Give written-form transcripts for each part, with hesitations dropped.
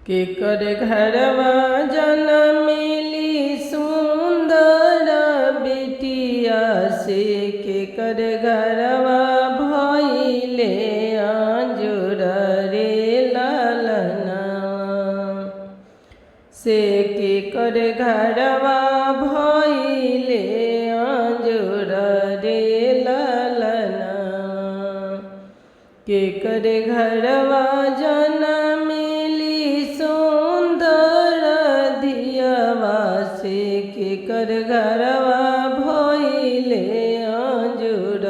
केकर घरवा जनमेली सुंदर बेटिया से, केकर घरवा भइले आंजुर रे लालना से, केकर घरवा भइले आंजुर रे लालना केकर घरवा जनमेली सुंदर दियावा से, केकर घरवा भइले आंजुर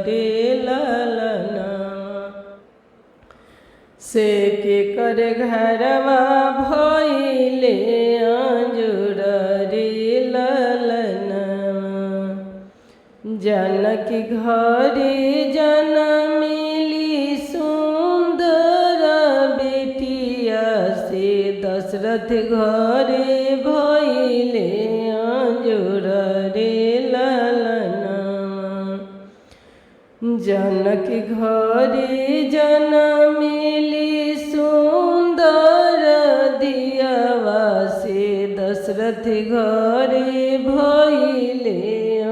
रे लालना से, केकर घरवा भइले आंजुर रे लालना जानकी घरे जनमेली सुंदर बेटिया से, दशरथ घरे भइले आंजुर रे लालना जानकी घरे जनमेली सुंदर दियावा से, दशरथ घरे भइले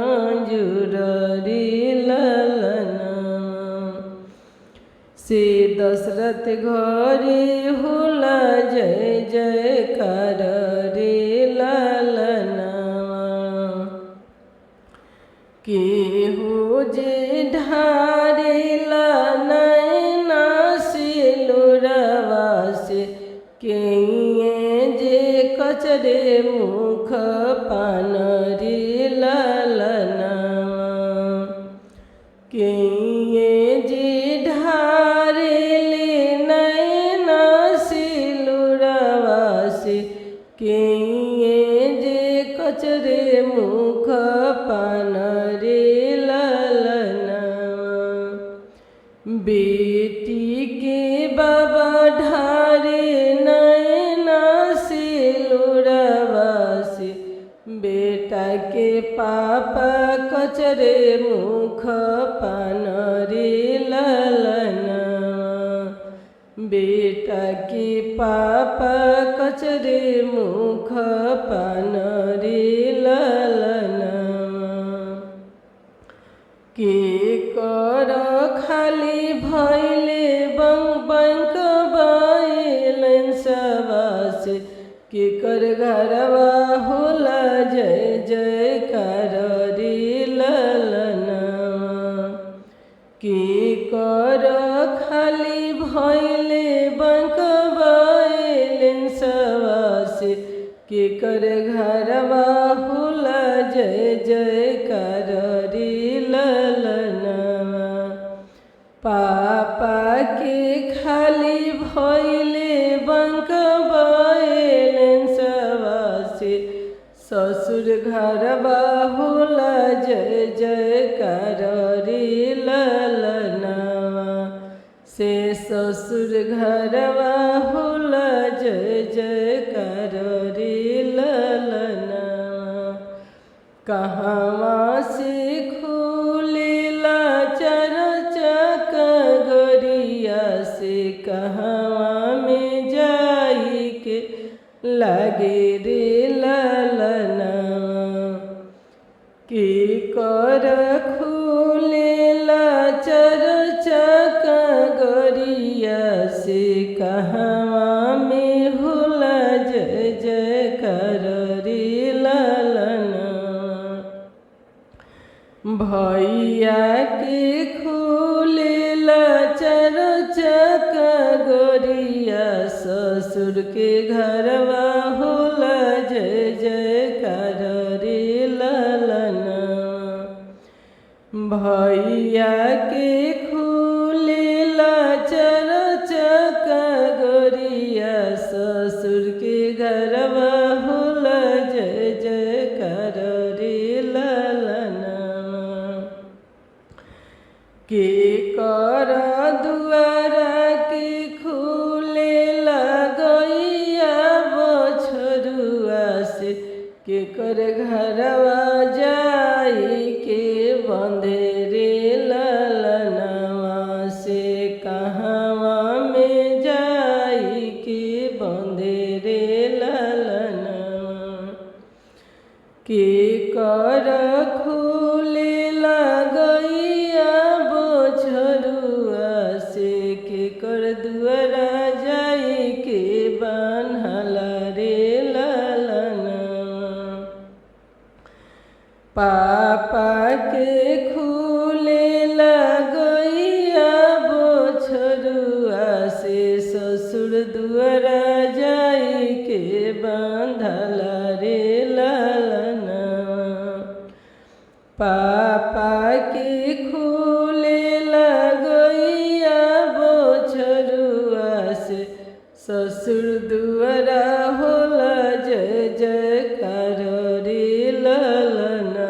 आंजुर रे लालना से, दशरथ घरे होला जय जयकार रे लालना केहू जे ढारेला नैना सिलुरवा से, केये जे कचरे मुख पान रे लालना केये जे ढारेले नैना सिलुरवा से, केये जे कचरे मुख पान रे लालना बेटी के बाबा ढारे नैना सिलुरवा से, बेटा के पापा कचरे मुख पान रे लालना बेटा के पापा कचरे मुख पान रे लालना के कर खाली भइले बंक बाइलन सवा से, केकर घरवा होला जय जयकार रे लालना के कर खाली भइले बंक बाइलन सवा से, केकर घरवा होला जय जयकार रे लालना पापा के खाली भइले बंक बाइलन सवा से, ससुर घरवा होला जय जयकार रे लालना से, ससुर घरवा होला जय जयकार रे लालना कहवा से खुलेला चरचक गोरिया से, कहवा में जाई के लागे रे लालना के कर खुलेला चरचक गोरिया से, कहवा में होला जय जयकार रे लालना भैया के खुलेला चरचक गोरिया, ससुर के घरवा होला जय जयकार रे लालना भैया के खुलेला चरचक गोरिया, ससुर के घरवा होला जय जयकार रे लालना के कर दुआरा के खुलेला गैया बछरुआ से, केकर घरवा जाई के बंधे रे लालना से, कहवा में जाई के बंधे कर खुले लगैया बछरुआ से के कर दुआरा जाई के बान्हला रे लालना। पापा के खुले लगैया बछरुआ से ससुर दुआरा जाई के बांधला रे लालना। पापा के खुले लगैया बछरुआ से ससुर दुआरा होला जय जयकार रे लालना।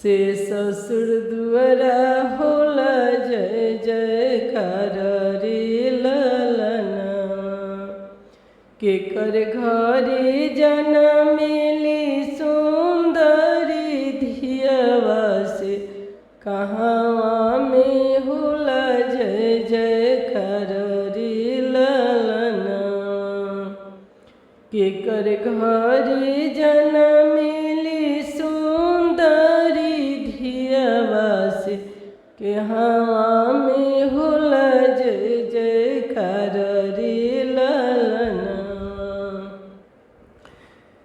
से ससुर दुआरा होला जय जयकार रे लालना। के कर घरे जनमेली सुंदरी धियवा से कहाँ में होला जय जयकार रे लालना। के कर घरे जनमेली सुंदरी धियवा से कहाँ में होला जय जयकार रे लालना।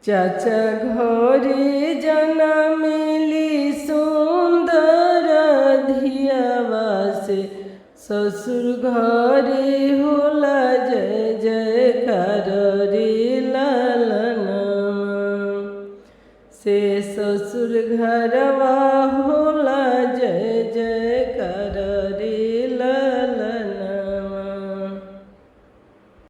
चाचा घरे जनमेली सुंदर धियवा से ससुर घरे होला जय जयकार रे लालना। से ससुर घरवा